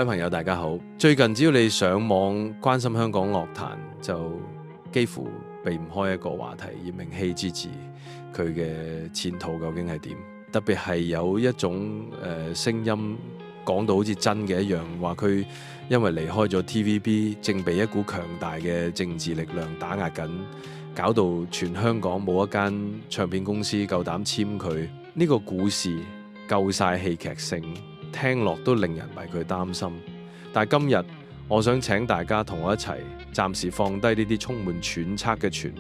位朋友大家好，最近只要你上網關心香港樂壇，就幾乎避唔開一個話題，葉明晞之子佢嘅前途究竟係點？特別係有一種聲音講到好似真嘅一樣，話佢因為離開咗 TVB， 正被一股強大嘅政治力量打壓緊，搞到全香港冇一間唱片公司夠膽簽佢。呢個故事夠晒戲劇性，聽落都令人為佢擔心。但係今日我想請大家同我一齊暫時放低呢啲充滿揣測嘅傳聞，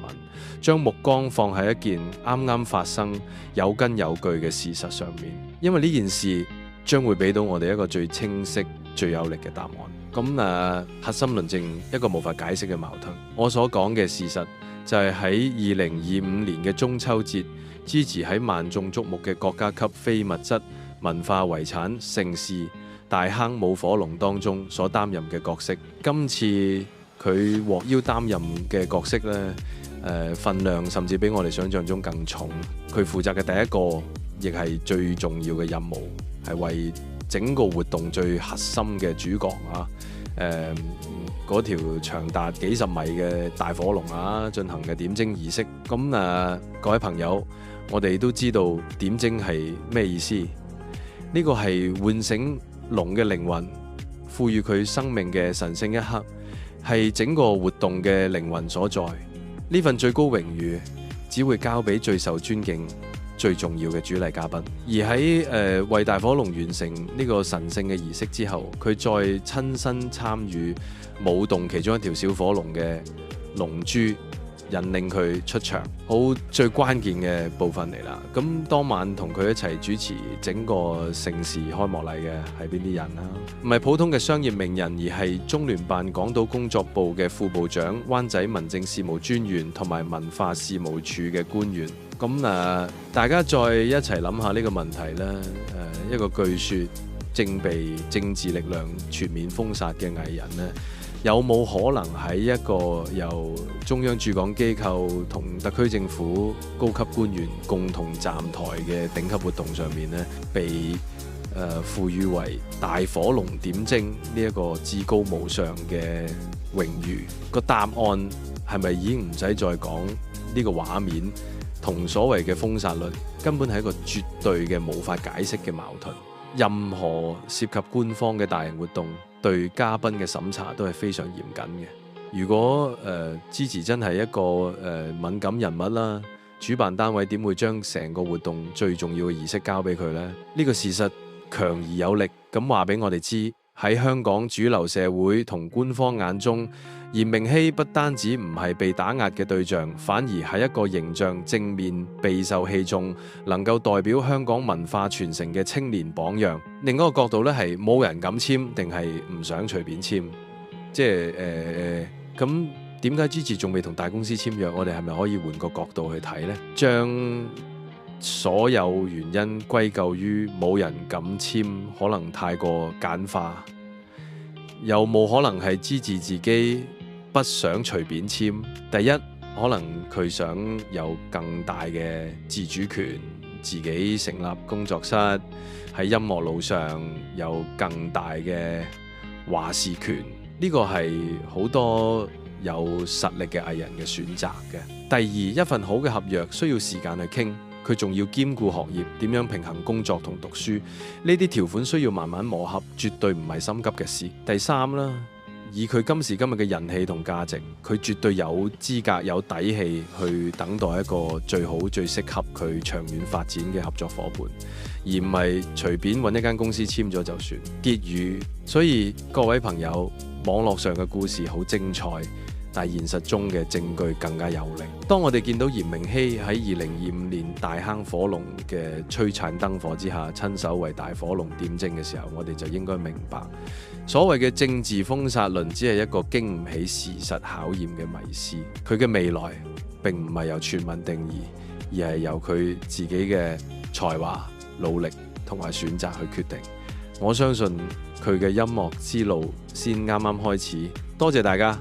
將目光放喺一件啱啱發生有根有據嘅事實上面，因為呢件事將會俾到我哋一個最清晰、最有力嘅答案。咁核心論證一個無法解釋嘅矛盾。我所講嘅事實就係喺2025年嘅中秋節，Gigi喺萬眾矚目嘅國家級非物質文化遺產盛事大坑舞火龍當中所擔任嘅角色。今次佢獲邀擔任嘅角色呢，份量甚至比我哋想象中更重。佢負責嘅第一個亦係最重要嘅任務，係為整個活動最核心嘅主角啊，嗰條長達幾十米嘅大火龍啊進行嘅點睛儀式。咁各位朋友，我哋都知道點睛係咩意思？呢個係喚醒龍嘅靈魂，賦予佢生命嘅神聖一刻，係整個活動嘅靈魂所在。呢份最高榮譽只會交俾最受尊敬、最重要嘅主禮嘉賓。而喺為大火龍完成呢個神聖嘅儀式之後，佢再親身參與舞動其中一條小火龍嘅龍珠，引領佢出場，好最關鍵嘅部分嚟啦。咁當晚同佢一齊主持整個盛事開幕禮嘅係邊啲人啦？唔係普通嘅商業名人，而係中聯辦港島工作部嘅副部長、灣仔民政事務專員同埋文化事務處嘅官員。咁大家再一齊諗下呢個問題啦。一個據說正被政治力量全面封殺嘅藝人呢，有冇可能喺一個由中央駐港機構同特區政府高級官員共同站台嘅頂級活動上面呢，被賦予為大火龍點睛呢一個至高無上嘅榮譽？個答案係咪已經唔使再講？呢個畫面同所謂嘅封殺率根本係一個絕對嘅無法解釋嘅矛盾。任何涉及官方嘅大型活動，對嘉賓嘅審查都係非常嚴謹嘅。如果Gigi真係一個敏感人物啦，主辦單位點會將成個活動最重要嘅儀式交俾佢呢？呢個事實強而有力咁話俾我哋知，喺香港主流社會同官方眼中，葉明晞不單止唔係被打壓嘅對象，反而係一個形象正面、備受器重、能夠代表香港文化傳承嘅青年榜樣。另一個角度咧，係冇人敢簽，定係唔想隨便簽？即係咁點解Gigi仲未同大公司簽約？我哋係咪可以換個角度去睇呢？將所有原因歸咎於冇人敢簽，可能太過簡化。有冇可能係Gigi自己不想隨便簽？第一，可能佢想有更大嘅自主權，自己成立工作室，喺音樂路上有更大嘅話事權。呢個係好多有實力嘅藝人嘅選擇嘅。第二，一份好嘅合約需要時間去傾，佢仲要兼顧學業，點樣平衡工作同讀書？呢啲條款需要慢慢磨合，絕對唔係心急嘅事。第三啦，以佢今時今日嘅人氣同價值，佢絕對有資格有底氣去等待一個最好最適合佢長遠發展嘅合作伙伴，而唔係隨便揾一間公司簽咗就算。結語，所以各位朋友，網絡上嘅故事好精彩，但係現實中嘅證據更加有力。當我哋見到葉明晞喺2025年大坑火龍嘅璀璨燈火之下，親手為大火龍點睛嘅時候，我哋就應該明白，所謂嘅政治封殺論只係一個經唔起事實考驗嘅迷思。佢嘅未來並唔係由傳聞定義，而係由佢自己嘅才華、努力同埋選擇去決定。我相信佢嘅音樂之路先啱啱開始。多謝大家。